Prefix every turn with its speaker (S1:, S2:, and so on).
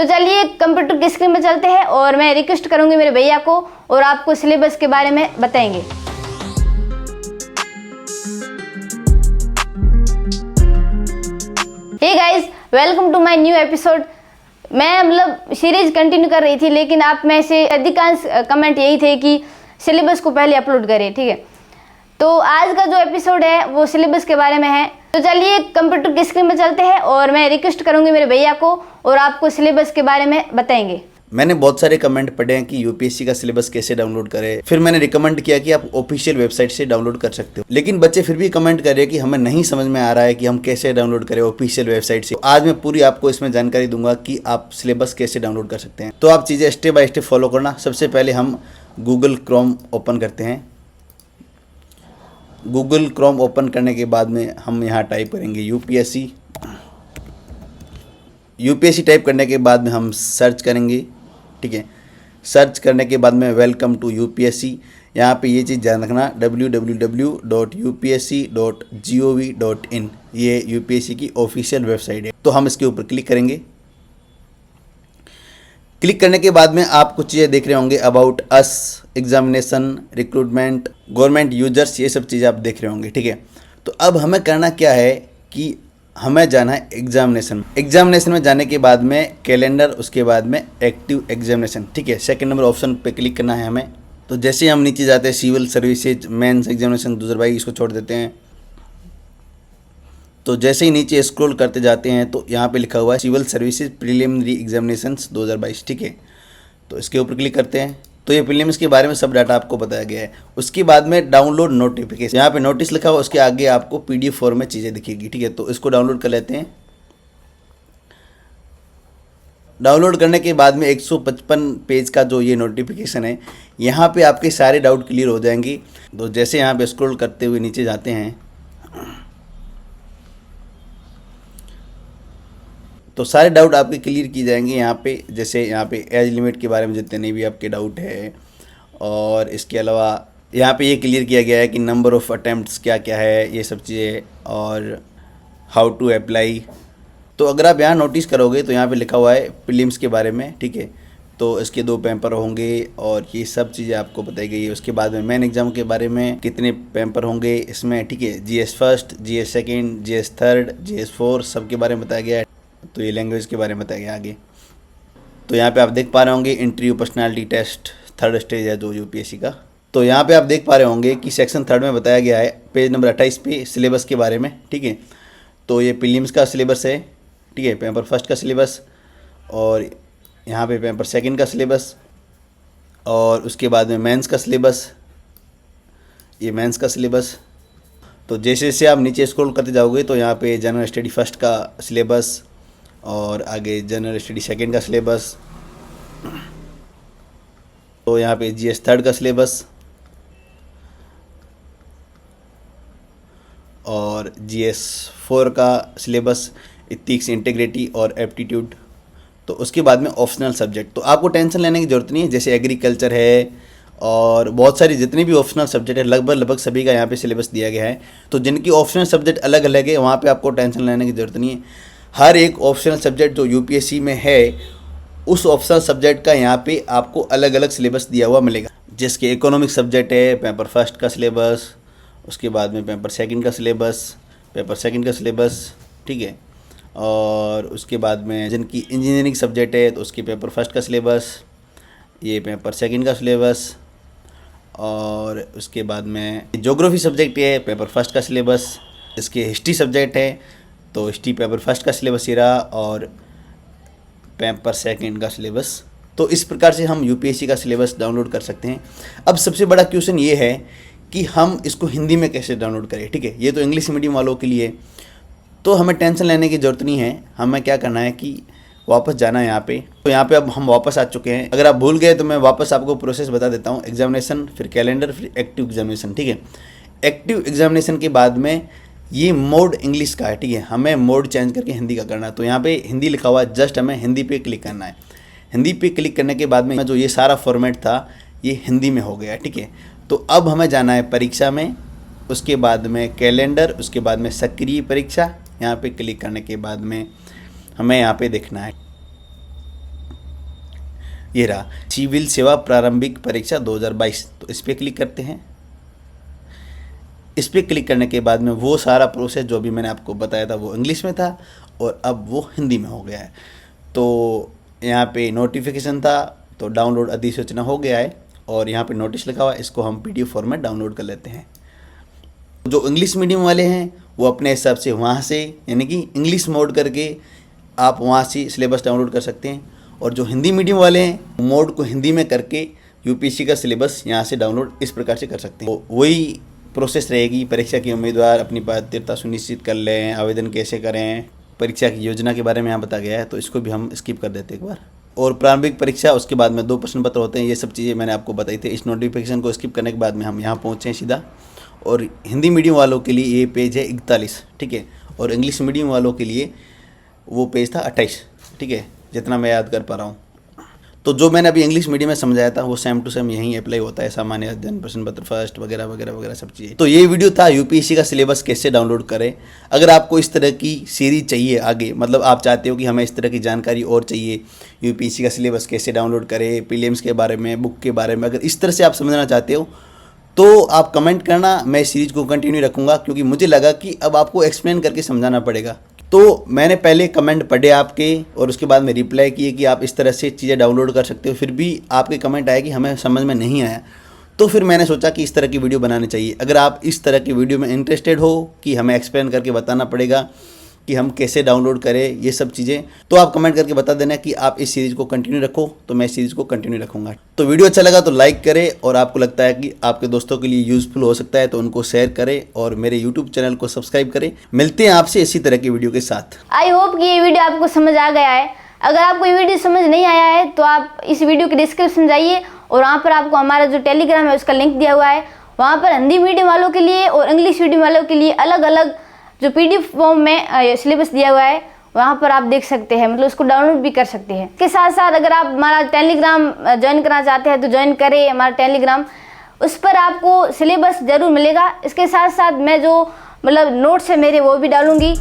S1: तो चलिए कंप्यूटर की स्क्रीन में चलते हैं और मैं रिक्वेस्ट करूंगी मेरे भैया को और आपको सिलेबस के बारे में बताएंगे। Hey guys, welcome to my new episode. मैं सीरीज कंटिन्यू कर रही थी, लेकिन आप में से अधिकांश कमेंट यही थे कि सिलेबस को पहले अपलोड करें। ठीक है, तो आज का जो एपिसोड है वो सिलेबस के बारे में है। तो चलिए कंप्यूटर की स्क्रीन में चलते हैं और मैं रिक्वेस्ट करूंगी मेरे भैया को और आपको सिलेबस के बारे में बताएंगे।
S2: मैंने बहुत सारे कमेंट पढ़े हैं कि यूपीएससी का सिलेबस कैसे डाउनलोड करें। फिर मैंने रिकमेंड किया कि आप ऑफिशियल वेबसाइट से डाउनलोड कर सकते हो, लेकिन बच्चे फिर भी कमेंट कर रहे हैं कि हमें नहीं समझ में आ रहा है कि हम कैसे डाउनलोड करें ऑफिशियल वेबसाइट से। आज मैं पूरी आपको इसमें जानकारी दूंगा कि आप सिलेबस कैसे डाउनलोड कर सकते हैं। तो आप चीज़ें स्टेप बाय स्टेप फॉलो करना। सबसे पहले हम गूगल क्रोम ओपन करते हैं। गूगल क्रोम ओपन करने के बाद में हम यहाँ टाइप करेंगे यूपीएससी टाइप करने के बाद में हम सर्च करेंगे। ठीक है, सर्च करने के बाद में वेलकम टू यूपीएससी। यहाँ पे ये चीज़ ध्यान रखना, www.upsc.gov.in ये यूपीएससी की ऑफिशियल वेबसाइट है। तो हम इसके ऊपर क्लिक करेंगे। क्लिक करने के बाद में आप कुछ चीज़ें देख रहे होंगे, about us, examination, recruitment, government users, ये सब चीज़ें आप देख रहे होंगे। ठीक है, तो अब हमें करना क्या है कि हमें जाना है एग्जामिनेशन में जाने के बाद में कैलेंडर, उसके बाद में एक्टिव एग्जामिनेशन। ठीक है, सेकंड नंबर ऑप्शन पे क्लिक करना है हमें। तो जैसे हम नीचे जाते हैं सिविल सर्विसेज मेंस एग्जामिनेशन 2022, इसको छोड़ देते हैं। तो जैसे ही नीचे स्क्रॉल करते जाते हैं तो यहाँ पे लिखा हुआ है सिविल सर्विसेज प्रीलिमिनरी एग्जामिनेशंस 2022। ठीक है, तो इसके ऊपर क्लिक करते हैं। तो ये प्रीलिम्स के बारे में सब डाटा आपको बताया गया है। उसके बाद में डाउनलोड नोटिफिकेशन, यहाँ पे नोटिस लिखा हुआ, उसके आगे आपको पीडीएफ फॉर्म में चीज़ें दिखेगी। ठीक है, तो इसको डाउनलोड कर लेते हैं। डाउनलोड करने के बाद में 155 पेज का जो ये नोटिफिकेशन है, यहाँ पे आपके सारे डाउट क्लियर हो जाएंगे। तो जैसे यहाँ पे स्क्रॉल करते हुए नीचे जाते हैं तो सारे डाउट आपके क्लियर की जाएंगे यहाँ पे। जैसे यहाँ पे एज लिमिट के बारे में जितने भी आपके डाउट है, और इसके अलावा यहाँ पे ये क्लियर किया गया है कि नंबर ऑफ़ अटैम्प्ट्स क्या क्या है, ये सब चीज़ें, और हाउ टू अप्लाई। तो अगर आप यहाँ नोटिस करोगे तो यहाँ पे लिखा हुआ है प्रीलिम्स के बारे में। ठीक है, तो इसके 2 पेपर होंगे और ये सब चीज़ें आपको बताई गई है। उसके बाद में मेन एग्ज़ाम के बारे में कितने पेपर होंगे इसमें। ठीक है, GS first, GS second, GS third, GS fourth, सब के बारे में बताया गया है। तो ये लैंग्वेज के बारे में बताया गया आगे। तो यहाँ पे आप देख पा रहे होंगे interview personality test 3rd stage है जो यूपीएससी का। तो यहाँ पे आप देख पा रहे होंगे कि सेक्शन 3 में बताया गया है पेज नंबर 28 पे सिलेबस के बारे में। ठीक है, तो ये प्रीलिम्स का सिलेबस है। ठीक है, पेपर फर्स्ट का सिलेबस, और यहाँ पे पेपर सेकंड का सिलेबस, और उसके बाद में मेंस का सिलेबस, ये मेंस का सिलेबस। तो जैसे जैसे आप नीचे स्क्रॉल करते जाओगे तो यहाँ पे जनरल स्टडी फर्स्ट का सिलेबस, और आगे जनरल स्टडी सेकंड का सिलेबस, तो यहाँ पे जीएस थर्ड का सिलेबस, और जीएस 4 का सिलेबस, इथिक्स, इंटीग्रिटी और एप्टीट्यूड। तो उसके बाद में ऑप्शनल सब्जेक्ट, तो आपको टेंशन लेने की ज़रूरत नहीं है। जैसे एग्रीकल्चर है और बहुत सारी जितनी भी ऑप्शनल सब्जेक्ट है, लगभग सभी का यहाँ पे सिलेबस दिया गया है। तो जिनकी ऑप्शनल सब्जेक्ट अलग अलग है, वहाँ पे आपको टेंशन लेने की ज़रूरत नहीं है। हर एक ऑप्शनल सब्जेक्ट जो यूपीएससी में है, उस ऑप्शनल सब्जेक्ट का यहाँ पे आपको अलग अलग सिलेबस दिया हुआ मिलेगा। जिसके इकोनॉमिक सब्जेक्ट है, पेपर फर्स्ट का सिलेबस, उसके बाद में पेपर सेकंड का सिलेबस, ठीक है, और उसके बाद में जिनकी इंजीनियरिंग सब्जेक्ट है तो उसके पेपर फर्स्ट का सिलेबस, ये पेपर सेकंड का सिलेबस, और उसके बाद में ज्योग्राफी सब्जेक्ट है, पेपर फर्स्ट का सिलेबस। इसके हिस्ट्री सब्जेक्ट है तो हिस्ट्री पेपर फर्स्ट का सिलेबस ये रहा, और पेपर सेकंड का सिलेबस। तो इस प्रकार से हम यूपीएससी का सिलेबस डाउनलोड कर सकते हैं। अब सबसे बड़ा क्वेश्चन ये है कि हम इसको हिंदी में कैसे डाउनलोड करें। ठीक है, ये तो इंग्लिश मीडियम वालों के लिए, तो हमें टेंशन लेने की ज़रूरत नहीं है। हमें क्या करना है कि वापस जाना है यहाँ पे। तो यहाँ पे अब हम वापस आ चुके हैं। अगर आप भूल गए तो मैं वापस आपको प्रोसेस बता देता हूँ। एग्जामिनेशन, फिर कैलेंडर, फिर एक्टिव एग्जामिनेशन। ठीक है, एक्टिव एग्जामिनेशन के बाद में ये मोड इंग्लिश का है। ठीक है, हमें मोड चेंज करके हिंदी का करना है। तो यहाँ पे हिंदी लिखा हुआ है, जस्ट हमें हिंदी पे क्लिक करना है। हिंदी पे क्लिक करने के बाद में जो ये सारा फॉर्मेट था ये हिंदी में हो गया। ठीक है, तो अब हमें जाना है परीक्षा में, उसके बाद में कैलेंडर, उसके बाद में सक्रिय परीक्षा। यहाँ पे क्लिक करने के बाद में हमें यहाँ पे देखना है ये रहा सिविल सेवा प्रारंभिक परीक्षा 2022। तो इस पर क्लिक करते हैं। इस पर क्लिक करने के बाद में वो सारा प्रोसेस जो भी मैंने आपको बताया था वो इंग्लिश में था और अब वो हिंदी में हो गया है। तो यहाँ पे नोटिफिकेशन था तो डाउनलोड अधिसूचना हो गया है और यहाँ पे नोटिस लिखा हुआ है, इसको हम PDF फॉर्मेट डाउनलोड कर लेते हैं। जो इंग्लिश मीडियम वाले हैं वो अपने हिसाब से वहाँ से यानी कि इंग्लिश मोड करके आप वहाँ से सिलेबस डाउनलोड कर सकते हैं, और जो हिंदी मीडियम वाले हैं मोड को हिंदी में करके UPSC का सिलेबस यहाँ से डाउनलोड इस प्रकार से कर सकते हैं। तो वही प्रोसेस रहेगी। परीक्षा के उम्मीदवार अपनी पात्रता सुनिश्चित कर लें, आवेदन कैसे करें, परीक्षा की योजना के बारे में यहाँ बताया गया है, तो इसको भी हम स्किप कर देते हैं एक बार। और प्रारंभिक परीक्षा, उसके बाद में 2 प्रश्न पत्र होते हैं, ये सब चीज़ें मैंने आपको बताई थी। इस नोटिफिकेशन को स्किप करने के बाद में हम यहाँ पहुँचे हैं सीधा। और हिंदी मीडियम वालों के लिए ये पेज है 41, ठीक है, और इंग्लिश मीडियम वालों के लिए वो पेज था 28, ठीक है, जितना मैं याद कर पा रहा हूँ। तो जो मैंने अभी इंग्लिश मीडियम में समझाया था वो सेम टू सेम यहीं अप्लाई होता है, सामान्य अध्ययन प्रश्न पत्र फर्स्ट वगैरह वगैरह वगैरह सब चीज़ें। तो ये वीडियो था UPSC का सिलेबस कैसे डाउनलोड करें। अगर आपको इस तरह की सीरीज चाहिए आगे, मतलब आप चाहते हो कि हमें इस तरह की जानकारी और चाहिए, UPSC का सिलेबस कैसे डाउनलोड करें, प्रीलिम्स के बारे में, बुक के बारे में, अगर इस तरह से आप समझना चाहते हो तो आप कमेंट करना, मैं सीरीज को कंटिन्यू रखूँगा, क्योंकि मुझे लगा कि अब आपको एक्सप्लेन करके समझाना पड़ेगा। तो मैंने पहले कमेंट पढ़े आपके और उसके बाद में रिप्लाई किए कि आप इस तरह से चीज़ें डाउनलोड कर सकते हो, फिर भी आपके कमेंट आए कि हमें समझ में नहीं आया। तो फिर मैंने सोचा कि इस तरह की वीडियो बनानी चाहिए। अगर आप इस तरह की वीडियो में इंटरेस्टेड हो कि हमें एक्सप्लेन करके बताना पड़ेगा कि हम कैसे डाउनलोड करें ये सब चीज़ें, तो आप कमेंट करके बता देना कि आप इस सीरीज़ को कंटिन्यू रखो, तो मैं इस सीरीज़ को कंटिन्यू रखूँगा। तो वीडियो अच्छा लगा तो लाइक करें, और आपको लगता है कि आपके दोस्तों के लिए यूज़फुल हो सकता है तो उनको शेयर करें, और मेरे यूट्यूब चैनल को सब्सक्राइब करें। मिलते हैं आपसे इसी तरह की वीडियो के साथ।
S1: आई होप कि ये वीडियो आपको समझ आ गया है। अगर आपको ये वीडियो समझ नहीं आया है तो आप इस वीडियो के डिस्क्रिप्शन जाइए और वहाँ पर आपको हमारा जो टेलीग्राम है उसका लिंक दिया हुआ है। वहाँ पर हिंदी मीडियम वालों के लिए और इंग्लिश मीडियम वालों के लिए अलग अलग जो PDF फॉर्म में सिलेबस दिया हुआ है वहाँ पर आप देख सकते हैं, मतलब उसको डाउनलोड भी कर सकते हैं। इसके साथ साथ अगर आप हमारा टेलीग्राम ज्वाइन करना चाहते हैं तो ज्वाइन करें हमारा टेलीग्राम, उस पर आपको सिलेबस ज़रूर मिलेगा। इसके साथ साथ मैं जो मतलब नोट्स है मेरे वो भी डालूंगी।